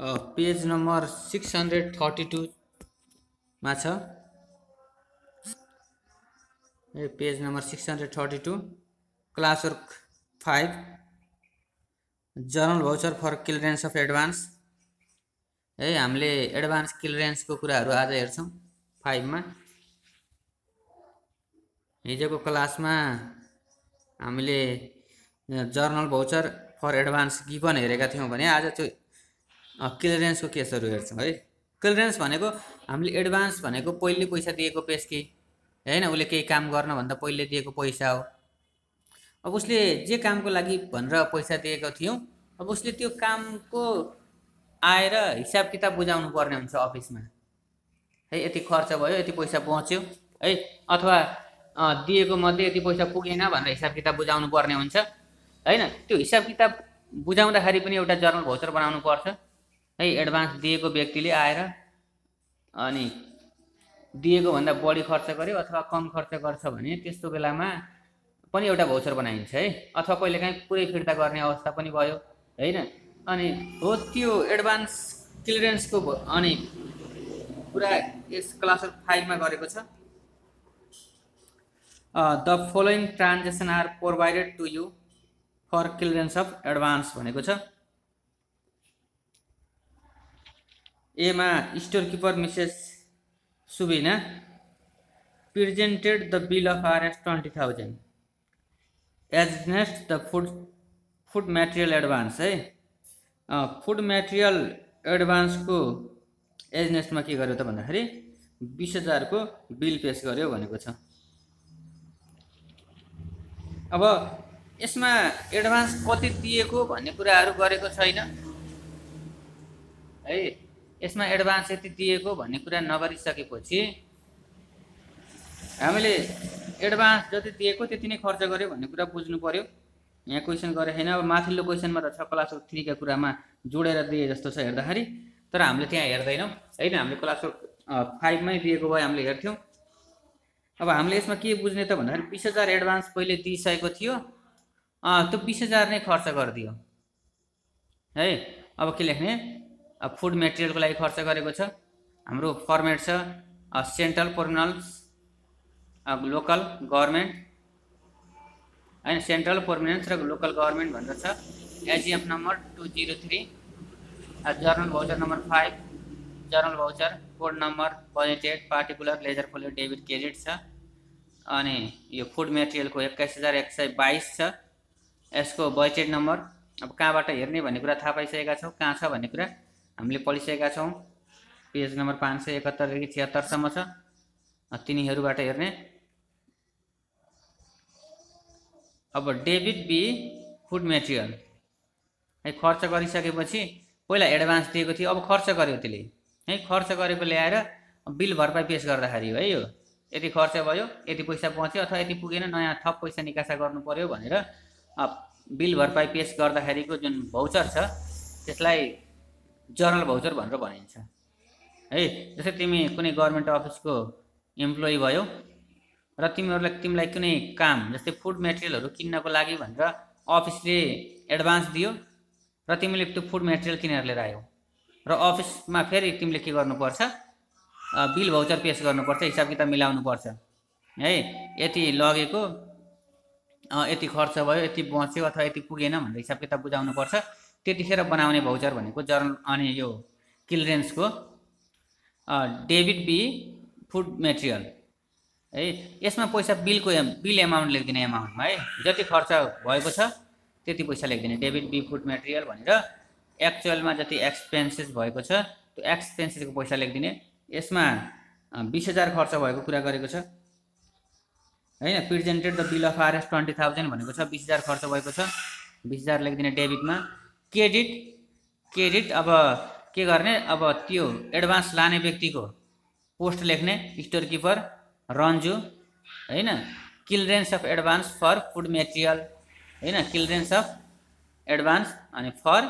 Page number 632 मा छ। Page number 632 classwork 5 journal voucher for clearance of advance. हामीले advance क्लियरेन्सको कुराहरू आज हेर्छौँ 5 मा। हिजोको क्लासमा हामीले journal voucher for advance given हेरेका थियौँ भने आज चाहिँ क्लियरेन्सको केसहरू हेर्छौँ है। क्लियरेन्स भनेको हामीले एडभान्स भनेको पहिले पैसा दिएको पेस्की हैन, उसले केही काम गर्नभन्दा पहिले दिएको पैसा हो। अब उसले जे कामको लागि भनेर पैसा दिएको थियौँ, अब उसले त्यो कामको आएर हिसाब किताब बुझाउनु पर्ने हुन्छ अफिसमा है। यति खर्च भयो, यति पैसा बच्यो है, अथवा दिएको मध्ये यति पैसा पुगेन भनेर हिसाब किताब बुझाउनु पर्ने हुन्छ हैन। त्यो हिसाब किताब बुझाउँदाखेरि पनि एउटा जर्नल भाउचर बनाउनु पर्छ है। एडभान्स दिएको व्यक्तिले आएर अनि दिएको भन्दा बढी खर्च गर्यो अथवा कम खर्च गर्छ भने त्यस्तो बेलामा पनि एउटा भाउचर बनाइन्छ है। अथवा कहिलेकाहीँ पुरै फिर्ता गर्ने अवस्था पनि भयो हैन। अनि हो त्यो एडभान्स क्लियरेन्सको अनि कुरा यस क्लास 5 मा गरेको छ। The following transaction are provided to you for clearance of advance भनेको छ। एमा store keeper Mrs Subina presented the bill of RS 20,000 against the food material advance है। फुड मटेरियल एडभान्सको एजनेस्टमा के गर्यो त भन्दाखेरि 20,000 को बिल पेश गर्यो भनेको छ। अब यसमा एडभान्स कति दिएको भन्ने कुराहरू गरेको छैन है। यसमा एडभान्स यति दिएको भन्ने कुरा नगरिसकेपछि हामीले एडभान्स जति दिएको त्यति नै खर्च गर्यो भन्ने कुरा बुझ्नु पर्यो। यहाँ क्वेसन गरे छैन। अब माथिल्लो क्वेसनमा त छ क्लास 3 का कुरामा जोडेर दिए जस्तो छ हेर्दाखेरि, तर हामीले त्यहाँ हेर्दैनौँ हैन। हामीले क्लास 5 मै दिएको भए हामीले हेर्थ्यौँ। अब हामीले यसमा के बुझ्ने त भन्दाखेरि 20,000 एडभान्स पहिले दिइसकेको थियो, त्यो 20,000 नै खर्च गरिदियो है। अब के लेख्ने, फुड मटेरियलको लागि खर्च गरेको छ। हाम्रो फर्मेट छ सेन्ट्रल पर्मनेन्स लोकल गभर्नमेन्ट हैन। सेन्ट्रल पर्मनेन्स र लोकल गभर्नमेन्ट भनेर छ। AGF number 203, journal voucher number 5, journal voucher code number budgeted particular ledger folio debit credit छ। अनि यो फुड मटेरियलको 21,122 छ। यसको बजेटेड नम्बर अब कहाँबाट हेर्ने भन्ने कुरा थाहा पाइसकेका छौँ। कहाँ छ भन्ने कुरा हामीले पढिसकेका छौँ। पेज नम्बर 571 देखि 76 सम्म छ, तिनीहरूबाट हेर्ने। अब डेबिट बी फुड मटेरियल है, खर्च गरिसकेपछि पहिला एडभान्स दिएको थियो, अब खर्च गर्यो त्यसले है। खर्च गरेको ल्याएर बिल भरपाई पेश गर्दाखेरि है, यो यति खर्च भयो, यति पैसा बच्यो अथवा यति पुगेन, नयाँ थप पैसा निकासा गर्नु पर्यो भनेर बिल भरपाई पेश गर्दाखेरिको जुन भाउचर छ त्यसलाई जर्नल भाउचर भनेर भनिन्छ है। जस्तै तिमी कुनै गभर्नमेन्ट अफिसको इम्प्लोइ भयो र तिमीलाई कुनै काम जस्तै फुड मटेरियलहरू किन्नको लागि भनेर अफिसले एडभान्स दियो र तिमीले त्यो फुड मटेरियल किनेर लिएर आयौ र अफिसमा फेरि तिमीले के गर्नुपर्छ, बिल भाउचर पेश गर्नुपर्छ, हिसाब किताब मिलाउनु पर्छ है। यति लगेको, यति खर्च भयो, यति बच्यो अथवा यति पुगेन भनेर हिसाब किताब बुझाउनु पर्छ। त्यतिखेर बनाउने भाउचर भनेको जर्नल अनि यो क्लियरेन्सको डेबिट बी फुड मटेरियल है। यसमा पैसा बिल एमाउन्ट लेखिदिने एमाउन्टमा है, जति खर्च भएको छ त्यति पैसा लेखिदिने डेबिट बी फुड मटेरियल भनेर। एक्चुअलमा जति एक्सपेन्सेस भएको छ त्यो एक्सपेन्सेसको पैसा लेखिदिने। यसमा 20,000 खर्च भएको कुरा गरेको छ हैन। Presented the bill of RS 20,000 भनेको छ, 20,000 खर्च भएको छ, 20,000 लेखिदिने डेबिटमा। क्रेडिट अब के गर्ने, अब त्यो एडभान्स लाने व्यक्तिको पोस्ट लेख्ने, स्टोर किपर रन्जु हैन। Clearance of advance for food material हैन, क्लियरेन्स अफ एडभान्स अनि फर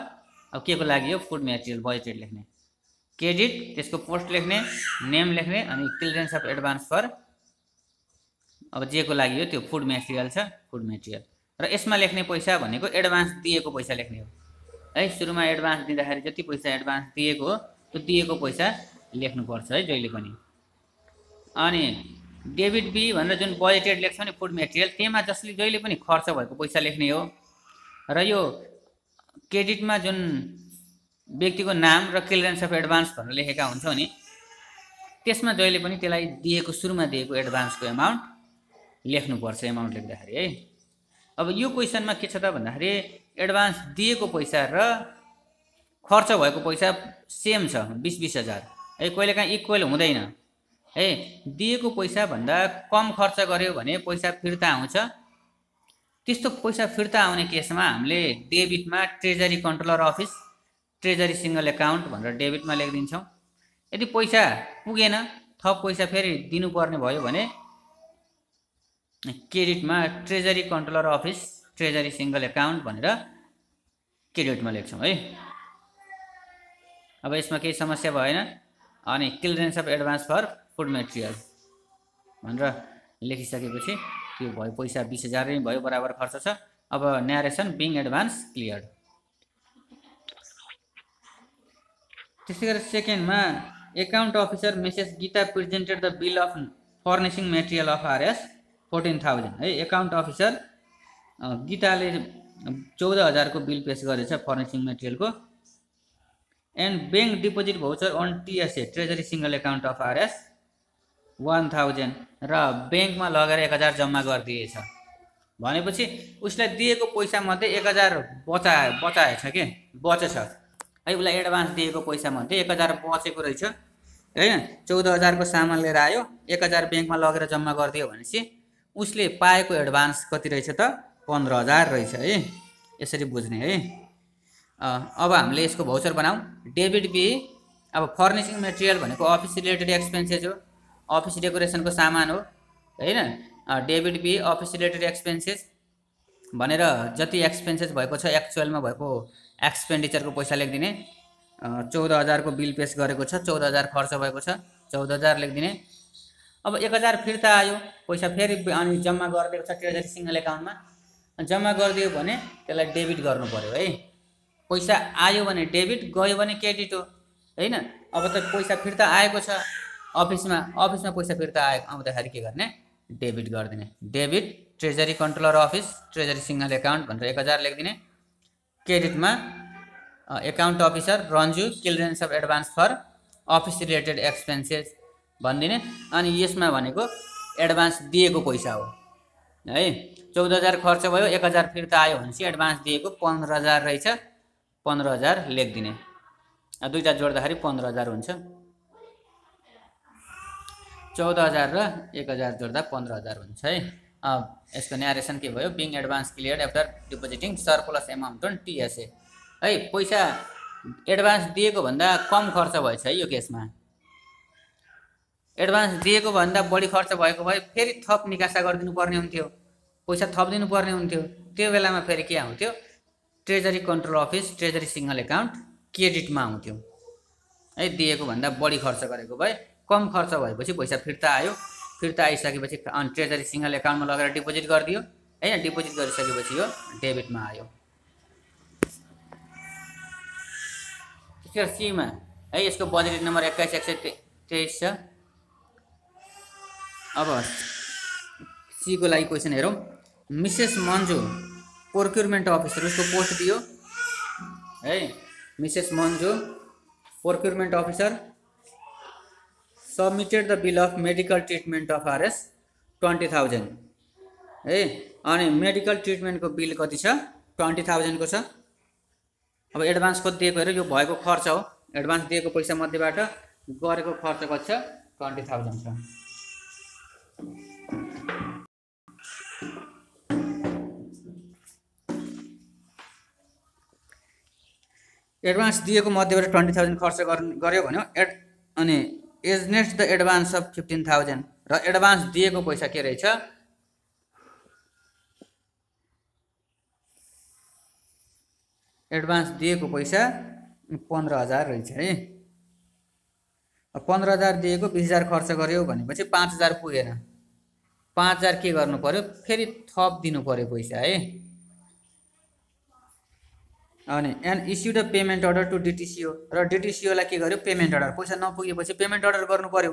अब के को लागि हो, फुड मटेरियल बजेटेड लेख्ने। क्रेडिट त्यसको पोस्ट लेख्ने, नेम लेख्ने अनि क्लियरेन्स अफ एडभान्स फर अब जे को लागि हो त्यो फुड मटेरियल छ, फुड मटेरियल। र यसमा लेख्ने पैसा भनेको एडभान्स दिएको पैसा लेख्ने हो है। सुरुमा एडभान्स दिँदाखेरि जति पैसा एडभान्स दिएको हो त्यो दिएको पैसा लेख्नुपर्छ है जहिले पनि। अनि डेबिट बी भनेर जुन बजेटेड लेख्छ नि फुड मेटेरियल, त्यसमा जसले जहिले पनि खर्च भएको पैसा लेख्ने हो। र यो क्रेडिटमा जुन व्यक्तिको नाम र क्लियरेन्स अफ एडभान्स भनेर लेखेका हुन्छौँ नि, त्यसमा जहिले पनि त्यसलाई दिएको सुरुमा दिएको एडभान्सको एमाउन्ट लेख्नुपर्छ एमाउन्ट लेख्दाखेरि है। अब यो क्वेसनमा के छ त भन्दाखेरि एडभान्स दिएको पैसा र खर्च भएको पैसा सेम छ 20-20 हजार है, कहिलेकाहीँ इक्वल हुँदैन है। दिएको पैसा भन्दा कम खर्च गर्यो भने पैसा फिर्ता आउँछ। त्यस्तो पैसा फिर्ता आउने केसमा हामीले डेबिटमा treasury controller office treasury single account भनेर डेबिटमा लेखिदिन्छौँ। यदि पैसा पुगेन थप पैसा फेरि दिनुपर्ने भयो भने क्रेडिटमा treasury controller office treasury single account भनेर क्रेडिटमा लेख्छौँ है। अब यसमा केही समस्या भएन। अनि clearance of advance for food material भनेर लेखिसकेपछि त्यो भयो पैसा 20,000 नै भयो, बराबर खर्च छ। अब न्यारेसन बिङ एडभान्स क्लियर्ड। त्यसै गरी सेकेन्डमा account officer Mrs Gita presented the bill of furnishing material of RS 14,000 है। एकाउन्ट अफिसर गीताले 14,000 को बिल पेश गरेछ फर्निसिङ मेटेरियलको। And bank deposit voucher on TSA treasury single account of RS 1,000 र ब्याङ्कमा लगेर 1,000 जम्मा गरिदिएछ भनेपछि उसलाई दिएको पैसा मध्ये 1,000 बचाएछ के बचेछ है। उसलाई एडभान्स दिएको पैसा मध्ये 1,000 बचेको रहेछ हैन। 14,000 को सामान लिएर आयो, 1,000 ब्याङ्कमा लगेर जम्मा गरिदियो भनेपछि उसले पाएको एडभान्स कति रहेछ त 15,000 रहेछ है। यसरी बुझ्ने है। अब हामीले यसको भाउचर बनाऊ। डेबिट बी अब फर्निसिङ मेटेरियल भनेको अफिस रिलेटेड एक्सपेन्सेस हो, अफिस डेकोरेसनको सामान हो हैन। Debit B office related expenses भनेर जति एक्सपेन्सेस भएको छ एक्चुअलमा भएको एक्सपेन्डिचरको पैसा लेखिदिने। 14,000 को बिल पेश गरेको छ, 14,000 खर्च भएको छ, 14,000 लेखिदिने। अब 1,000 फिर्ता आयो पैसा फेरि अनि जम्मा गरिदिएको छ ट्रेजरी सिंगल एकाउन्टमा। जम्मा गरिदियो भने त्यसलाई डेबिट गर्नु पर्यो है। पैसा आयो भने डेबिट, गयो भने क्रेडिट हो हैन। अब त पैसा फिर्ता आएको छ अफिसमा पैसा फिर्ता आउँदाखेरि के गर्ने डेबिट गरिदिने। Debit treasury controller office treasury single account भनेर 1,000 लेखिदिने। क्रेडिटमा account officer Ranju clearance of advance for office related expenses भनिदिने। अनि यसमा भनेको एडभान्स दिएको पैसा हो है। 14,000 खर्च भयो, 1,000 फिर्ता आयो भनेपछि एडभान्स दिएको 15,000 रहेछ, 15,000 लेखिदिने। दुईटा जोड्दाखेरि 15,000 हुन्छ। 14,000 र 1,000 जोड्दा 15,000 हुन्छ है। यसको न्यारेसन के भयो? Being advance cleared after depositing surplus amount on TSA है। पैसा एडभान्स दिएको भन्दा कम खर्च भएछ है यो केसमा। एडभान्स दिएको भन्दा बढी खर्च भएको भए फेरि थप निकासा गरिदिनु पर्ने हुन्थ्यो, पैसा थपिदिनु पर्ने हुन्थ्यो। त्यो बेलामा फेरि के आउँथ्यो? Treasury control office treasury single account क्रेडिटमा आउँथ्यो है। दिएको भन्दा बढी खर्च गरेको भए कम खर्च भएपछि पैसा फिर्ता आयो, फिर्ता आइसकेपछि अनि ट्रेजरी सिंगल एकाउन्टमा लगेर डिपोजिट गरिदियो है। डिपोजिट गरिसकेपछि यो डेबिटमा आयो। त्यसपछि सीमा है यसको बजेट नम्बर 21,123 छ। अब सी को लागि क्वेसन हेरौँ। मिसेस मन्जु प्रोक्युरमेन्ट अफिसर, उसको पोस्ट दियो है। Mrs Manju procurement officer submitted the bill of medical treatment of RS 20,000 है। अनि मेडिकल ट्रिटमेन्टको बिल कति छ? 20,000 को छ। अब एडभान्स कति दिएको हेर, यो भएको खर्च हो। एडभान्स दिएको पैसा मध्येबाट गरेको खर्च कति छ? 20,000 छ। एडभान्स दिएको मध्येबाट 20,000 खर्च गर्यो भन्यो। अनि as net the advance of 15,000 र एडभान्स दिएको पैसा के रहेछ? एडभान्स दिएको पैसा 15,000 रहेछ है। 15,000 दिएको 20,000 खर्च गर्यो भनेपछि 5,000 पुगेन। 5,000 के गर्नु पर्यो? फेरि थप दिनु पर्यो पैसा है। अनि and issued a payment order to DTCO र डिटिसिओलाई के गर्यो पेमेन्ट अर्डर पैसा नपुगेपछि पेमेन्ट अर्डर गर्नु पर्यो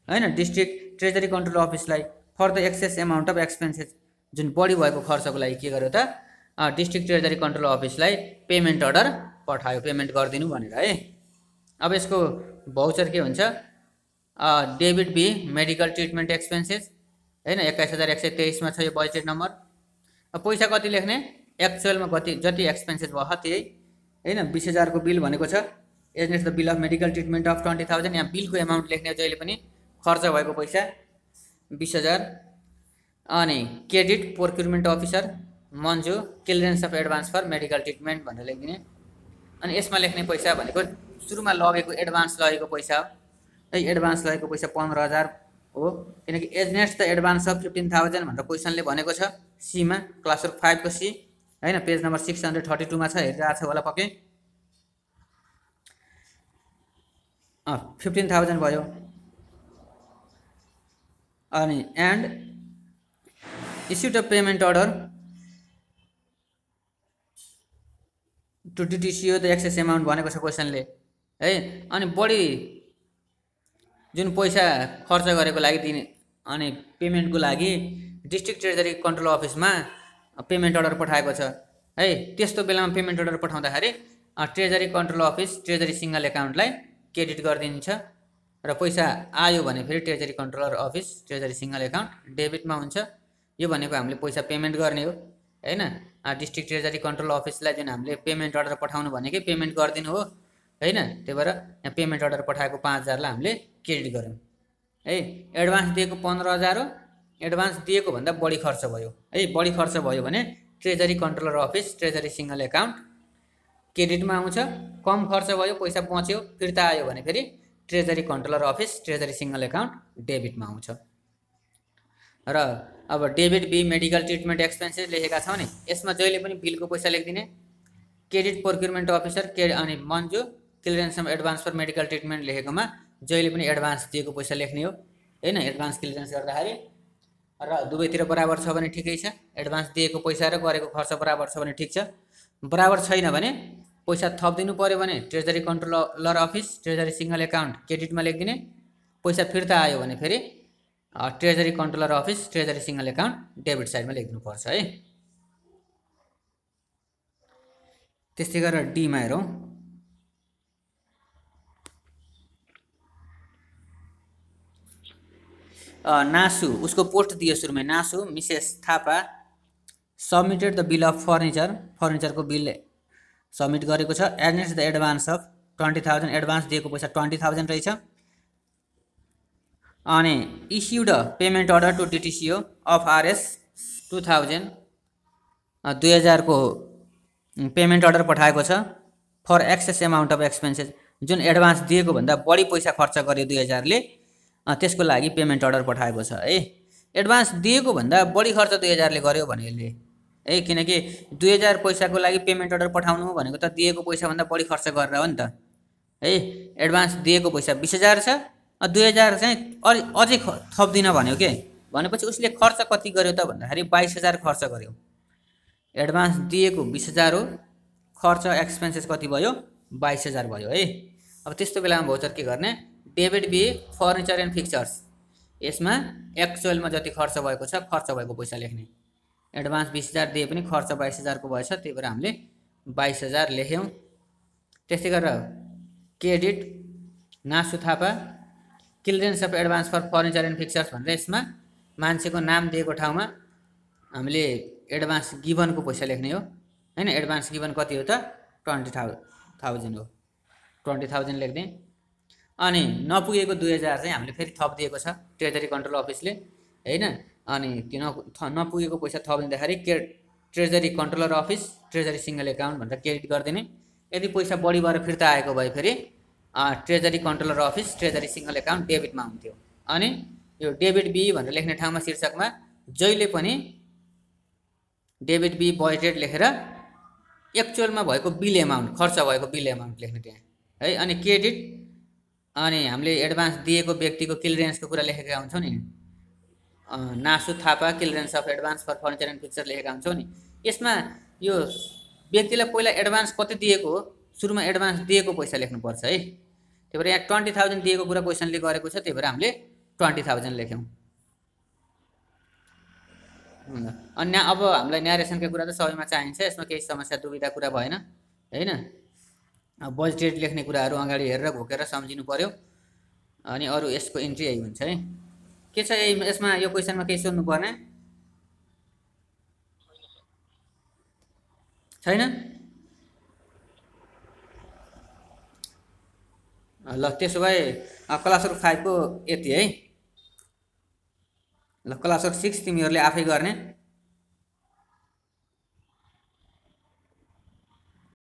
हैन डिस्ट्रिक्ट ट्रेजरी कन्ट्रोल अफिसलाई for the excess amount of expenses जुन बढी भएको खर्चको लागि के गर्यो त डिस्ट्रिक्ट ट्रेजरी कन्ट्रोल अफिसलाई पेमेन्ट अर्डर पठायो पेमेन्ट गरिदिनु भनेर है। अब यसको भाउचर के हुन्छ debit B medical treatment expenses हैन 21123 मा छ यो बजेट नम्बर। अब पैसा कति लेख्ने एक्चुअलमा जति एक्सपेन्सेस भयो त्यही हैन 20000 को बिल भनेको छ against the bill of medical treatment of 20000 यहाँ बिलको एमाउन्ट लेख्ने जहिले पनि खर्च भएको पैसा 20000 अनि credit procurement officer Manju clearance of advance for medical treatment भनेर लेखिदिने। अनि यसमा लेख्ने पैसा भनेको सुरुमा लगेको एडभान्स लगेको पैसा है एडभान्स लगेको पैसा 15000 हो किनकि एजनेस्ट द एडभान्स अफ 15000 भनेर क्वेसनले भनेको छ सी मा क्लास 5 को सी हैन पेज नम्बर 632 मा छ हेरिरहेको छ होला पक्कै 15000 भयो। अनि and issued a payment order to DTCO the excess amount भनेको छ क्वेसनले है। अनि बढी जुन पैसा खर्च गरेको लागि दिने अनि पेमेन्टको लागि डिस्ट्रिक्ट ट्रेजरी कन्ट्रोल अफिसमा पेमेन्ट अर्डर पठाएको छ है। त्यस्तो बेलामा पेमेन्ट अर्डर पठाउँदाखेरि treasury control office treasury single एकाउन्टलाई क्रेडिट गरिदिन्छ र पैसा आयो भने फेरि treasury controller office treasury single account डेबिटमा हुन्छ। यो भनेको हामीले पैसा पेमेन्ट गर्ने हो हैन डिस्ट्रिक्ट ट्रेजरी कन्ट्रोल अफिसलाई जुन हामीले पेमेन्ट अर्डर पठाउनु भनेकै पेमेन्ट गरिदिनु हो हैन त्यही भएर यहाँ पेमेन्ट अर्डर पठाएको 5000 लाई हामीले क्रेडिट गर्यौं है। एडभान्स दिएको 15000 हो एडभान्स दिएको भन्दा बढी खर्च भयो है बढी खर्च भयो भने treasury controller office treasury single account क्रेडिटमा आउँछ। कम खर्च भयो पैसा बच्यो फिर्ता आयो भने फेरि treasury controller office treasury single account डेबिटमा आउँछ। र अब debit B medical treatment expenses लेखेका छौं नि यसमा जहिले पनि बिलको पैसा लेख्दिने क्रेडिट प्रोक्युरमेन्ट अफिसर अनि Manju clearance of advance for medical treatment लेखेकोमा जहिले पनि एडभान्स दिएको पैसा लेख्ने हो हैन एडभान्स क्लियरेन्स गर्दाखेरि र दुवैतिर बराबर छ भने ठिकै छ एडभान्स दिएको पैसा र गरेको खर्च बराबर छ भने ठिक छ। बराबर छैन भने पैसा थप दिनु पर्यो भने treasury controller office treasury single account क्रेडिटमा लेख्दिने पैसा फिर्ता आयो भने फेरि treasury controller office treasury single account debit साइडमा लेख्नु पर्छ है। त्यस्तै गरेर डी मा हेरौं नासु उसको पोस्ट दियो सुरुमै नासु Mrs Thapa submitted the bill of फर्निचरको बिल सबमिट गरेको छ against the advance of 20000 advance दिएको पैसा 20000 रहेछ। अनि issued payment order to DTCO of RS 2000 को पेमेन्ट अर्डर पठाएको छ for excess amount of expenses जुन एडभान्स दिएको भन्दा बढी पैसा खर्च गर्यो 2000 ले त्यसको लागि पेमेन्ट अर्डर पठाएको छ है। एडभान्स दिएको भन्दा बढी खर्च 2000 ले गर्यो भने यसले है किनकि 2000 पैसाको लागि पेमेन्ट अर्डर पठाउनु भनेको त दिएको पैसा भन्दा बढी खर्च गरेर हो नि त है। एडभान्स दिएको पैसा 20000 छ 2000 चाहिँ अझै थप दिन भन्यो के भनेपछि उसले खर्च कति गर्यो त भन्दाखेरि 22000 खर्च गर्यो। एडभान्स दिएको 20000 हो खर्च एक्सपेन्सेस कति भयो 22000 भयो है। अब त्यस्तो बेलामा भाउचर के गर्ने debit B furniture and fixtures यसमा एक्चुअलमा जति खर्च भएको छ खर्च भएको पैसा लेख्ने एडभान्स 20000 दिए पनि खर्च 22000 को भएछ त्यही भएर हामीले 22000 लेख्यौं। त्यस्तै गरेर क्रेडिट नासु Thapa clearance of advance for furniture and fixtures भनेर यसमा मान्छेको नाम दिएको ठाउँमा हामीले एडभान्स गिभनको पैसा लेख्ने हो हैन। एडभान्स गिभन कति हो त 20000 हो 20000 लेख्ने। अनि नपुगेको 2000 चाहिँ हामीले फेरि थप दिएको छ ट्रेजरी कन्ट्रोल अफिसले हैन। अनि त्यो नपुगेको पैसा थप दिँदाखेरि treasury controller office treasury single account भनेर क्रेडिट गरिदिने। यदि पैसा बढी भएर फिर्ता आएको भए फेरि treasury controller office treasury single account डेबिटमा हुन्थ्यो। अनि यो डेबिट बी भनेर लेख्ने ठाउँमा शीर्षकमा जहिले पनि डेबिट बी बजेटेड लेखेर एक्चुअलमा भएको बिल एमाउन्ट खर्च भएको बिल एमाउन्ट लेख्ने त्यहाँ है। अनि क्रेडिट अनि हामीले एडभान्स दिएको व्यक्तिको क्लियरेन्सको कुरा लेखेका हुन्छौँ नि नासु Thapa clearance of advance for furniture and fixture लेखेका हुन्छौँ नि यसमा यो व्यक्तिलाई पहिला एडभान्स कति दिएको हो, सुरुमा एडभान्स दिएको पैसा लेख्नुपर्छ है। त्यही भएर यहाँ 20,000 दिएको कुरा क्वेसनले गरेको छ, त्यही भएर हामीले 20,000 लेख्यौँ। अनि अब हामीलाई न्यारेसनकै कुरा त सबैमा चाहिन्छ, यसमा केही समस्या दुविधा कुरा भएन हैन। बजेट लेख्ने कुराहरू अगाडि हेरेर घोकेर सम्झिनु पर्यो। अनि अरू यसको इन्ट्री यही हुन्छ है। के छ यसमा, यो क्वेसनमा केही सोध्नु पर्ने छैन? ल त्यसो भए क्लासवर्क 5 को यति है। ल क्लासवर्क 6 तिमीहरूले आफै गर्ने।